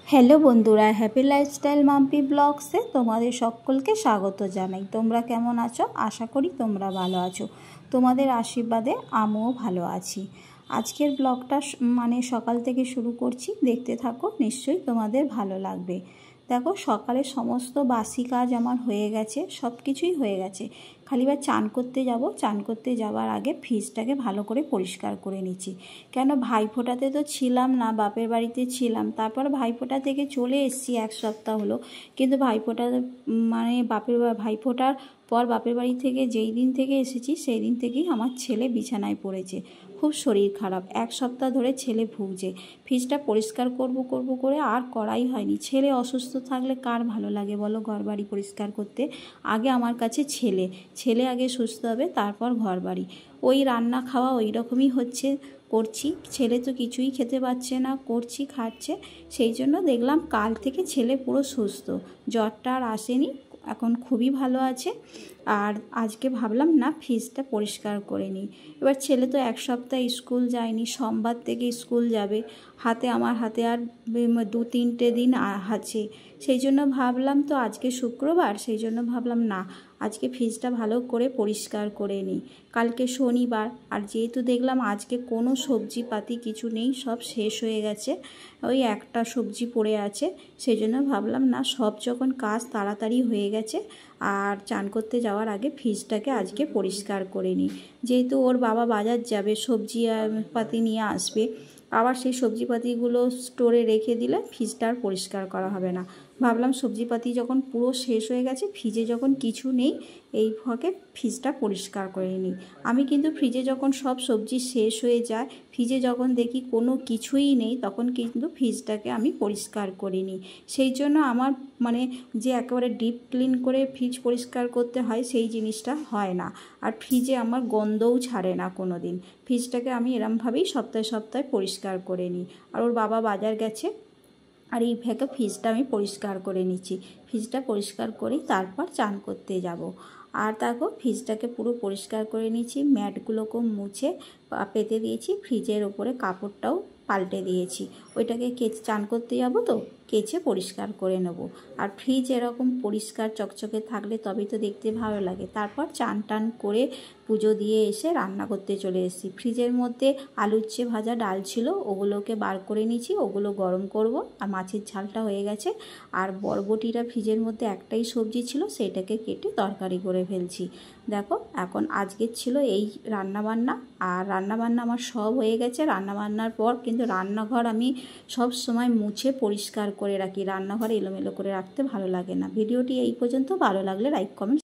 Hello বন্ধুরা, happy lifestyle Mampi ব্লগসে তোমাদের সকলকে স্বাগত জানাই। তোমরা কেমন আছো? আশা করি তোমরা ভালো আছো। তোমাদের আশীর্বাদে আমিও ভালো আছি। আজকের ব্লগটা সকাল থেকে শুরু করছি, দেখতে থাকো, নিশ্চয়ই তোমাদের ভালো লাগবে। দেখো, সকালে সমস্ত বাসি কাজ আমার হয়ে গেছে, সব কিছুই হয়ে গেছে। খালি বা চান করতে যাব, চান করতে যাওয়ার আগে ফ্রিজটাকে ভালো করে পরিষ্কার করে নিচ্ছি। কেন, ভাইফোঁটাতে তো ছিলাম না, বাপের বাড়িতে ছিলাম। তারপর ভাইফোঁটা থেকে চলে এসেছি, এক সপ্তাহ হলো। কিন্তু ভাইফোঁটার পর বাপের বাড়ি থেকে যেই দিন থেকে এসেছি সেই দিন থেকেই আমার ছেলে বিছানায় পড়েছে, খুব শরীর খারাপ। এক সপ্তাহ ধরে ছেলে ভুগছে। ফ্রিজটা পরিষ্কার করব করে আর করাই হয়নি। ছেলে অসুস্থ থাকলে কার ভালো লাগে বলো ঘর বাড়ি পরিষ্কার করতে? আগে আমার কাছে ছেলে আগে সুস্থ হবে, তারপর ঘর বাড়ি। ওই রান্না খাওয়া ওই রকমই হচ্ছে, করছি। ছেলে তো কিছুই খেতে পাচ্ছে না, করছি, খাচ্ছে। সেই জন্য দেখলাম কাল থেকে ছেলে পুরো সুস্থ, জ্বরটা আর আসেনি, এখন খুবই ভালো আছে। আর আজকে ভাবলাম না ফ্রিজটা পরিষ্কার করে নিই। এবার ছেলে তো এক সপ্তাহ স্কুল যায়নি, সোমবার থেকে স্কুল যাবে। আমার হাতে আর 2-3 দিন আছে। সেই জন্য ভাবলাম, তো আজকে শুক্রবার, সেই জন্য ভাবলাম না, আজকে ফ্রিজটা ভালো করে পরিষ্কার করে নিই। কালকে শনিবার, আর যেহেতু দেখলাম আজকে কোনো সবজিপাতি কিছু নেই, সব শেষ হয়ে গেছে, ওই একটা সবজি পড়ে আছে। সেই জন্য ভাবলাম না, সব যখন কাজ তাড়াতাড়ি হয়ে গেছে, আর চান করতে যাওয়ার আগে ফ্রিজটাকে আজকে পরিষ্কার করে নিই। যেহেতু ওর বাবা বাজার যাবে, সবজি পাতি নিয়ে আসবে, আবার সেই সবজিপাতিগুলো স্টোরে রেখে দিলে ফ্রিজটা আর পরিষ্কার করা হবে না। ভাবলাম সবজিপাতি যখন পুরো শেষ হয়ে গেছে, ফ্রিজে যখন কিছু নেই, এই ফাঁকে ফ্রিজটা পরিষ্কার করে নিই। আমি কিন্তু ফ্রিজে যখন সব সবজি শেষ হয়ে যায়, ফ্রিজে যখন দেখি কোনো কিছুই নেই, তখন কিন্তু ফ্রিজটাকে আমি পরিষ্কার করে নিই। সেই জন্য আমার যে একেবারে ডিপ ক্লিন করে ফ্রিজ পরিষ্কার করতে হয়, সেই জিনিসটা হয় না। আর ফ্রিজে আমার গন্ধও ছাড়ে না কোনো দিন। ফ্রিজটাকে আমি এরমভাবেই সপ্তাহে পরিষ্কার করে নিই। আর ওর বাবা বাজার গেছে, আর এই ফাঁকে ফ্রিজটা আমি পরিষ্কার করে নিচ্ছি। ফ্রিজটা পরিষ্কার করেই তারপর চান করতে যাব। আর দেখো, ফ্রিজটাকে পুরো পরিষ্কার করে নিচ্ছি, ম্যাটগুলোকেও মুছে পেতে দিয়েছি, ফ্রিজের ওপরে কাপড়টাও পাল্টে দিয়েছি। ওইটাকে চান করতে যাব তো কেচে পরিষ্কার করে নেব। আর ফ্রিজ এরকম পরিষ্কার চকচকে থাকলে তবেই তো দেখতে ভালো লাগে। তারপর চান টান করে পুজো দিয়ে এসে রান্না করতে চলে এসেছি। ফ্রিজের মধ্যে আলু উচ্ছে ভাজা ডাল ছিল, ওগুলোকে বার করে নিয়েছি, ওগুলো গরম করব। আর মাছের ঝালটা হয়ে গেছে। আর বরবটিটা ফ্রিজের মধ্যে একটাই সবজি ছিল, সেটাকে কেটে তরকারি করে ফেলছি। দেখো, এখন আজকের ছিল এই রান্নাবান্না। আর রান্নাবান্না আমার সব হয়ে গেছে। রান্নাবান্নার পর কিন্তু রান্নাঘর আমি সব সময় মুছে পরিষ্কার করে রাখি। রান্নাঘরে এলোমেলো করে রাখতে ভালো লাগে না। ভিডিওটি এই পর্যন্ত, ভালো লাগলে লাইক কমেন্ট